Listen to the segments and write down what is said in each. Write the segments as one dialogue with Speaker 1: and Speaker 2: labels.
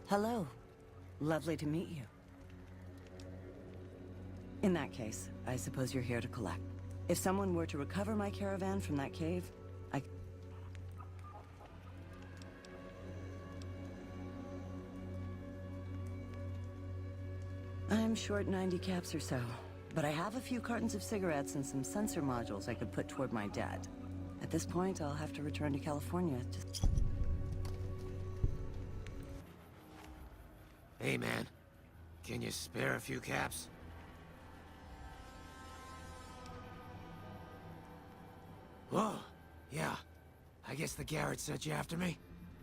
Speaker 1: Hello. Lovely to meet you. In that case, I suppose you're here to collect. If someone were to recover my caravan from that cave, I'm short 90 caps or so, but I have a few cartons of cigarettes and some sensor modules I could put toward my debt. At this point, I'll have to return to California to...
Speaker 2: Hey, man. Can you spare a few caps? Whoa, yeah. I guess the Garrett sent you after me?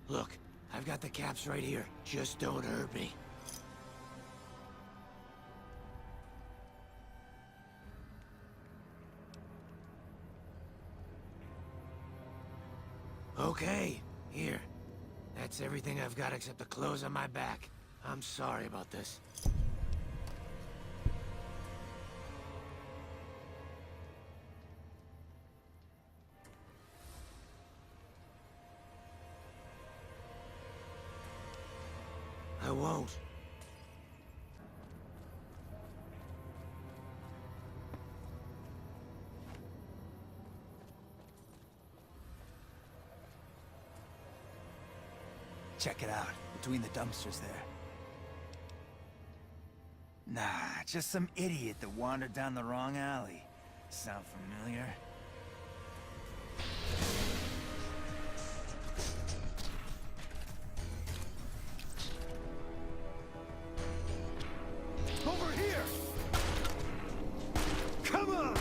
Speaker 2: Look, I've got the caps right here. Just don't hurt me. Okay, here. That's everything I've got except the clothes on my back. I'm sorry about this. I won't.
Speaker 3: Check it out, between the dumpsters there. Nah, just some idiot that wandered down the wrong alley. Sound familiar? Over here! Come on!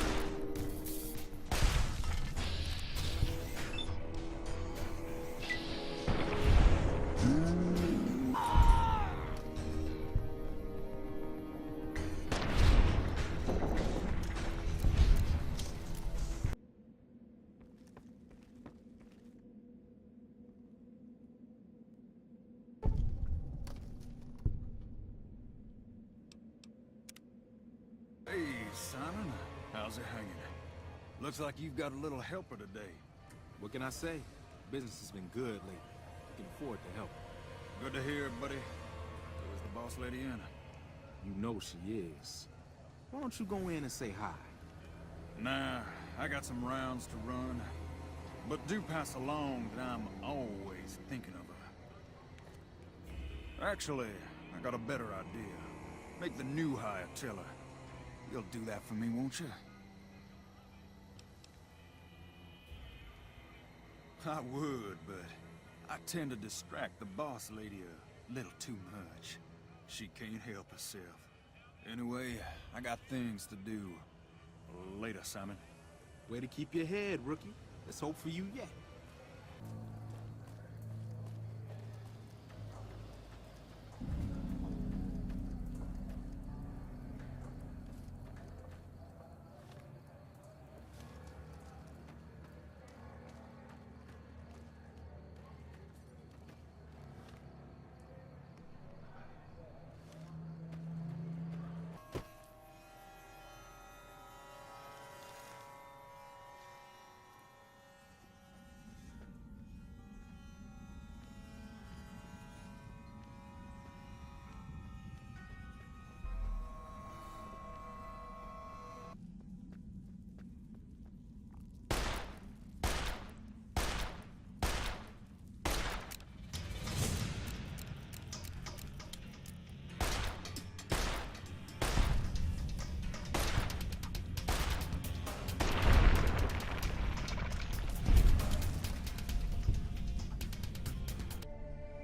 Speaker 4: Hey, Simon. How's it hanging? Looks like you've got a little helper today.
Speaker 5: What can I say? Business has been good lately. I can afford to help.
Speaker 4: Good to hear, buddy. Where's the boss lady Anna?
Speaker 5: You know she is. Why don't you go in and say hi?
Speaker 4: Nah, I got some rounds to run. But do pass along that I'm always thinking of her. Actually, I got a better idea. Make the new hire tell her. You'll do that for me, won't you? I would, but I tend to distract the boss lady a little too much. She can't help herself. Anyway, I got things to do. Later, Simon.
Speaker 5: Way to keep your head, rookie. Let's hope for you yet.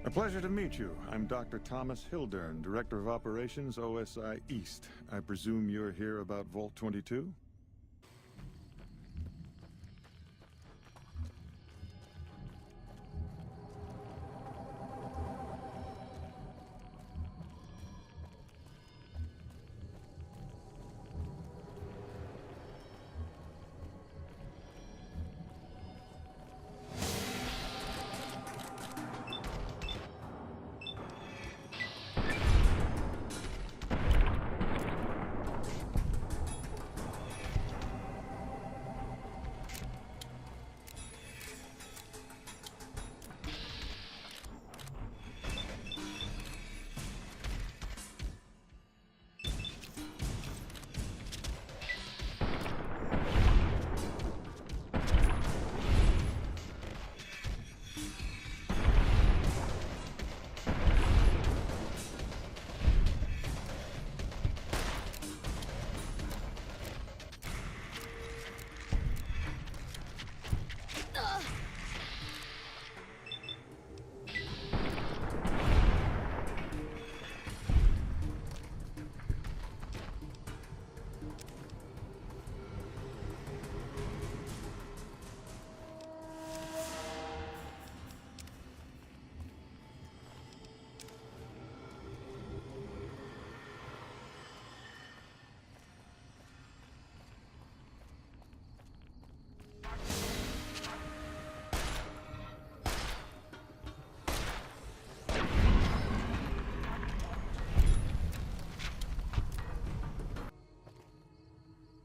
Speaker 6: A pleasure to meet you. I'm Dr. Thomas Hildern, Director of Operations, OSI East. I presume you're here about Vault 22?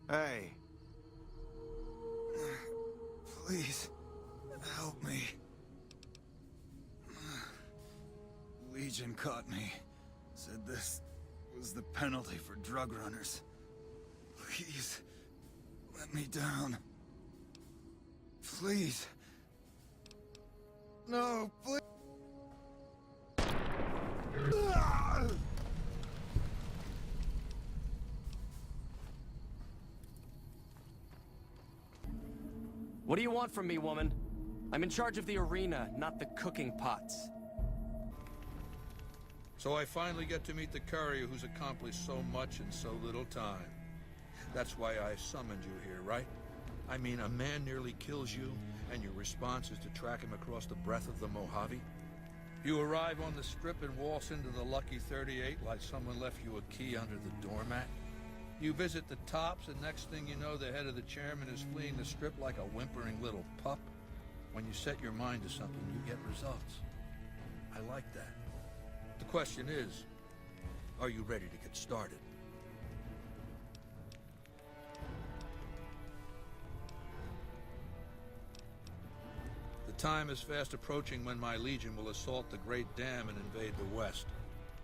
Speaker 3: Hey. Please, help me. Legion caught me. Said this was the penalty for drug runners. Please, let me down. Please. No, please.
Speaker 7: What do you want from me, woman? I'm in charge of the arena, not the cooking pots.
Speaker 8: So I finally get to meet the courier who's accomplished so much in so little time. That's why I summoned you here, right? I mean, a man nearly kills you, and your response is to track him across the breadth of the Mojave? You arrive on the strip and waltz into the Lucky 38 like someone left you a key under the doormat? You visit the tops, and next thing you know, the head of the chairman is fleeing the strip like a whimpering little pup? When you set your mind to something, you get results. I like that. The question is, are you ready to get started? The time is fast approaching when my Legion will assault the Great Dam and invade the West.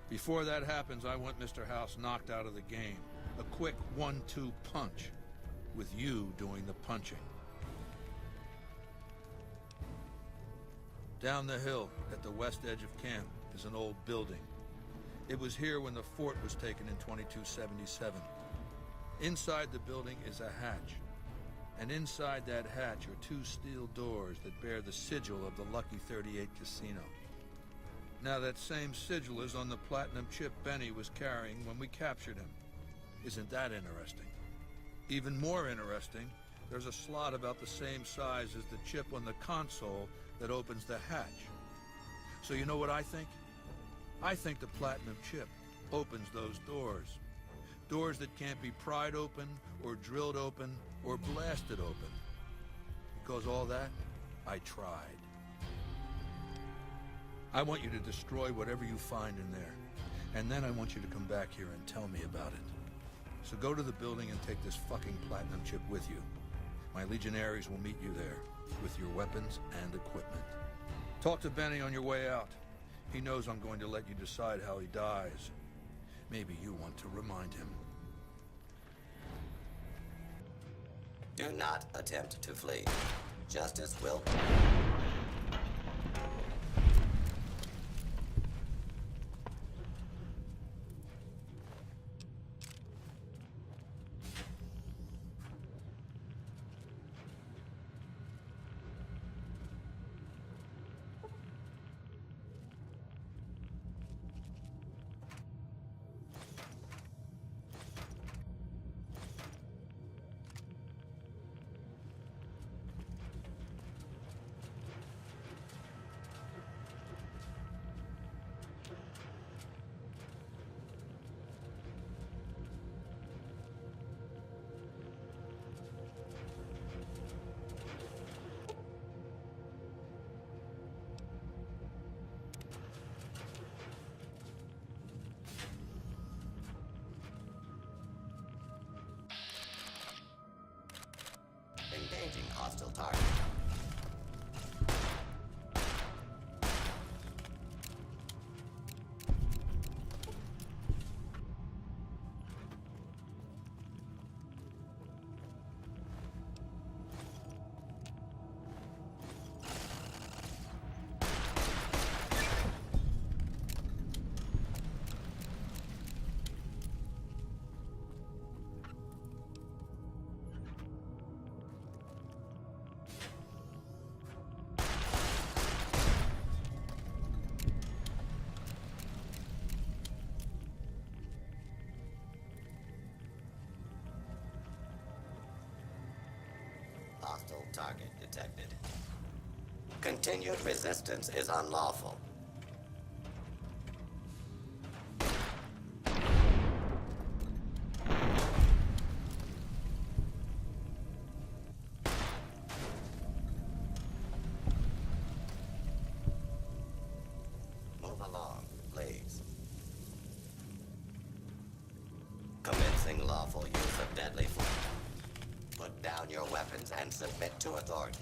Speaker 8: Before that happens, I want Mr. House knocked out of the game. A quick 1-2 punch, with you doing the punching. Down the hill, at the west edge of camp, is an old building. It was here when the fort was taken in 2277. Inside the building is a hatch, and inside that hatch are 2 steel doors that bear the sigil of the Lucky 38 Casino. Now that same sigil is on the platinum chip Benny was carrying when we captured him. Isn't that interesting? Even more interesting, there's a slot about the same size as the chip on the console that opens the hatch. So you know what I think? I think the platinum chip opens those doors. Doors that can't be pried open, or drilled open, or blasted open. Because all that, I tried. I want you to destroy whatever you find in there. And then I want you to come back here and tell me about it. So go to the building and take this fucking platinum chip with you. My legionaries will meet you there, with your weapons and equipment. Talk to Benny on your way out. He knows I'm going to let you decide how he dies. Maybe you want to remind him.
Speaker 9: Do not attempt to flee. Justice will... Engaging hostile target. Hostile target detected. Continued resistance is unlawful. Move along, please. Commencing lawful use of deadly force. Put down your weapons and submit to authority.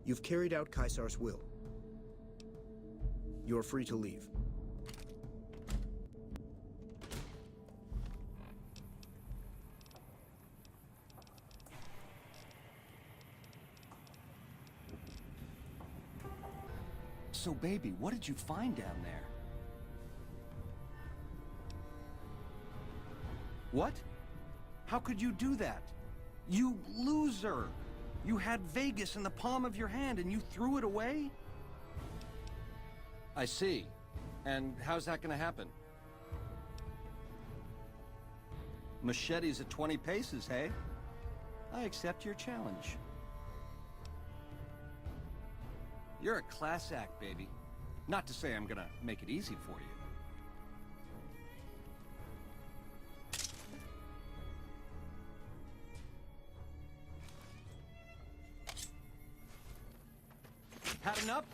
Speaker 10: You've carried out Caesar's will. You're free to leave.
Speaker 11: So, baby, what did you find down there? What? How could you do that? You loser! You had Vegas in the palm of your hand and you threw it away? I see. And how's that gonna happen? Machetes at 20 paces, hey? I accept your challenge. You're a class act, baby. Not to say I'm gonna make it easy for you. Had enough?